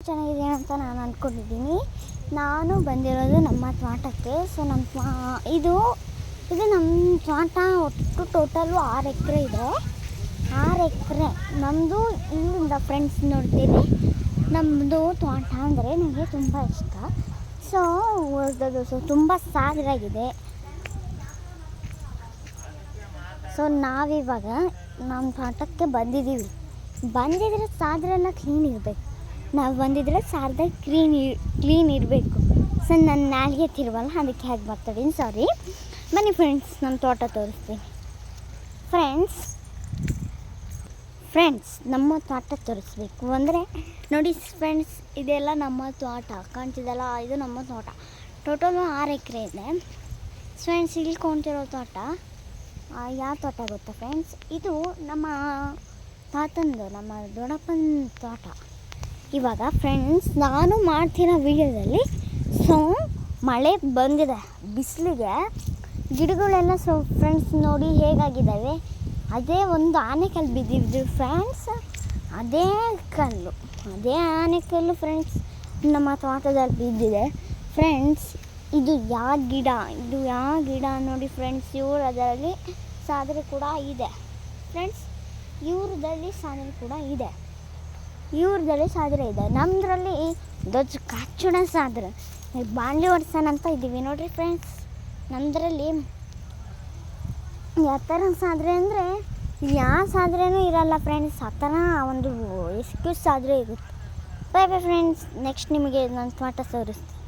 ಚೆನ್ನಾಗಿದೆ ಅಂತ ನಾನು ಅಂದ್ಕೊಂಡಿದ್ದೀನಿ. ನಾನು ಬಂದಿರೋದು ನಮ್ಮ ತೋಟಕ್ಕೆ. ಸೊ ನಮ್ಮ ಇದು ನಮ್ಮ ತೋಟ ಒಟ್ಟು ಟೋಟಲು 6 ಎಕರೆ ಇದೆ. 6 ಎಕರೆ ನಮ್ಮದು. ಇಲ್ಲಿಂದ ಫ್ರೆಂಡ್ಸ್ ನೋಡ್ತೀವಿ, ನಮ್ಮದು ತೋಟ ಅಂದರೆ ನನಗೆ ತುಂಬ ಇಷ್ಟ. ಸೊ ತುಂಬ ಸಾಗರಾಗಿದೆ. ಸೊ ನಾವಿವಾಗ ನಮ್ಮ ತೋಟಕ್ಕೆ ಬಂದಿದ್ರೆ ಸಾದ್ರ ಎಲ್ಲ ಕ್ಲೀನ್ ಇರಬೇಕು. ನಾವು ಬಂದಿದ್ರೆ ಸಾರದ ಕ್ಲೀನ್ ಇರಬೇಕು. ಸೊ ನನ್ನ ನಾಲಿಗೆ ತಿರುವಲ್ಲ, ಅದಕ್ಕೆ ಹೇಗೆ ಬರ್ತಾಯಿದ್ದೀನಿ, ಸಾರಿ. ಬನ್ನಿ ಫ್ರೆಂಡ್ಸ್, ನಮ್ಮ ತೋಟ ತೋರಿಸ್ತೀನಿ. ಫ್ರೆಂಡ್ಸ್ ನಮ್ಮ ತೋಟ ತೋರಿಸ್ಬೇಕು ಅಂದರೆ ನೋಡಿ ಫ್ರೆಂಡ್ಸ್, ಇದೆಲ್ಲ ನಮ್ಮ ತೋಟ ಕಾಣ್ತಿದೆಲ್ಲ, ಇದು ನಮ್ಮ ತೋಟ. ಟೋಟಲು 6 ಎಕರೆ ಇದೆ ಫ್ರೆಂಡ್ಸ್. ಇಲ್ಲಿ ಕಾಣ್ತಿರೋ ತೋಟ ಯಾವ ತೋಟ ಗೊತ್ತಾ ಫ್ರೆಂಡ್ಸ್? ಇದು ನಮ್ಮ ತಾತಂದು, ನಮ್ಮ ದೊಡ್ಡಪ್ಪನ ತೋಟ. ಇವಾಗ ಫ್ರೆಂಡ್ಸ್ ನಾನು ಮಾಡ್ತಿರೋ ವಿಡಿಯೋದಲ್ಲಿ ಮಳೆ ಬಂದಿದೆ, ಬಿಸಿಲಿಗೆ ಗಿಡಗಳೆಲ್ಲ ಫ್ರೆಂಡ್ಸ್ ನೋಡಿ ಹೇಗಾಗಿದ್ದಾವೆ. ಅದೇ ಒಂದು ಆನೆಕಲ್ಲು ಬಿದ್ದಿದ್ದು ಫ್ರೆಂಡ್ಸ್, ಅದೇ ಆನೆಕಲ್ಲು ಫ್ರೆಂಡ್ಸ್ ನಮ್ಮ ತೋಟದಲ್ಲಿ ಬಿದ್ದಿದೆ ಫ್ರೆಂಡ್ಸ್. ಇದು ಯಾವ ಗಿಡ ನೋಡಿ ಫ್ರೆಂಡ್ಸ್. ಅದರಲ್ಲಿ ಸಾದರೆ ಕೂಡ ಇದೆ ಫ್ರೆಂಡ್ಸ್. ಇವ್ರದಲ್ಲಿ ಸಾದರೆ ಇದೆ. ನಮ್ಮದ್ರಲ್ಲಿ ದೊಡ್ಡ ಕಾಚುಣ ಸಾದರೆ ಬಾಂಡ್ಲಿ ಹೊಡ್ಸೋಣ ಅಂತ ಇದ್ದೀವಿ ನೋಡಿರಿ ಫ್ರೆಂಡ್ಸ್. ನಮ್ಮದ್ರಲ್ಲಿ ಯಾವ ಥರ ಸಾದರೆ ಅಂದರೆ ಯಾವ ಸಾದ್ರೆನೂ ಇರಲ್ಲ ಫ್ರೆಂಡ್ಸ್. ಆ ಥರ ಒಂದು ಎಕ್ಸ್ಕ್ಯೂಸ್ ಸಾದರೆ ಇರುತ್ತೆ. ಬೈ ಫ್ರೆಂಡ್ಸ್, ನೆಕ್ಸ್ಟ್ ನಿಮಗೆ ನನ್ನ ತೋಟ ತೋರಿಸ್ತೀನಿ.